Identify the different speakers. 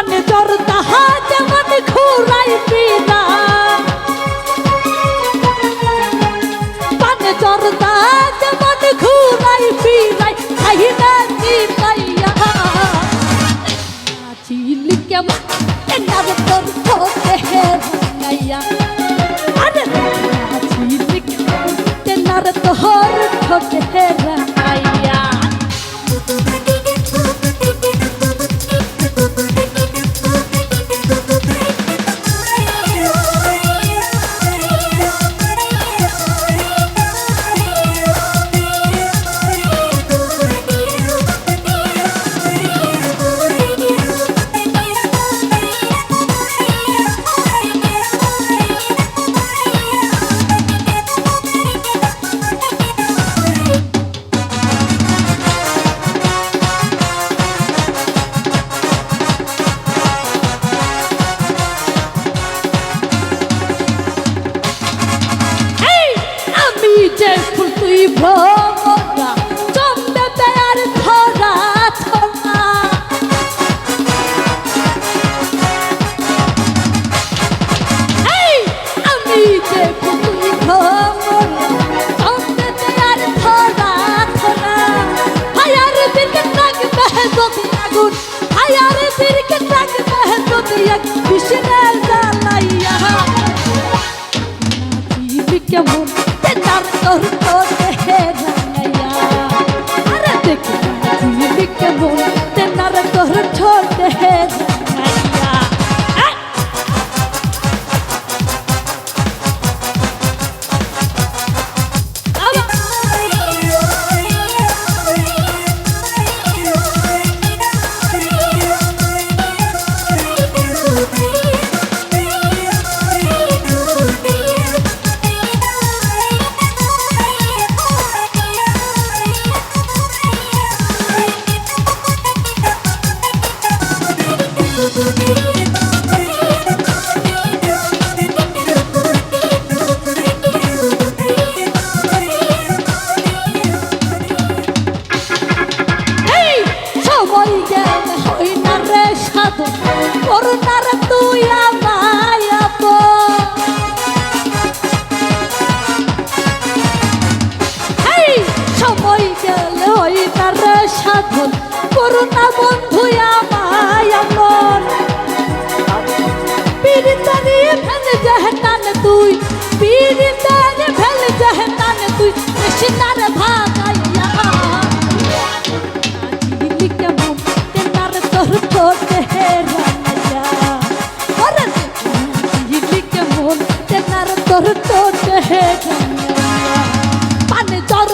Speaker 1: পানে জর্দা যেমন ঘুরাই পিরা পানে জর্দা যেমন ঘুরাই পিরাই খাই না চিলাইয়া চিলি কেমন এনার তোর ঠোঁটে রাঙাইয়া আরে চিলি কেমন এনার তোর ঠোঁটে রাঙাইয়া যে ফুল তুই ভোমরা জমবে বেয়ার ধরা ধরা আমি যে ফুল তুই ভোমরা জমবে বেয়ার ধরা ধরা হায়ার দিকে রাখবে যদি আগুন হায়ার দিকে রাখবে যদি এক বিষ্ণের জ্বালাইয়া কেমন তেনার তোর ঠোঁটে রাঙাইয়া আরে দেখি চিলি কেমন তেনার তোর ঠোঁটে রাঙাইয়া করুণার তুই আমায় সময় গেলে হই না রে সাধন করুণা বন্ধু আমায় পীড়িতানি ফেলে জহটান তুই পীড়িতানি ফেলে জহটান তুই কৃষ্ণার ভাগাইয়া চিলি কেমন তেনার তোর ঠোঁটে রাঙাইয়া ওরে চিলি কেমন তেনার তোর ঠোঁটে রাঙাইয়া পানে জর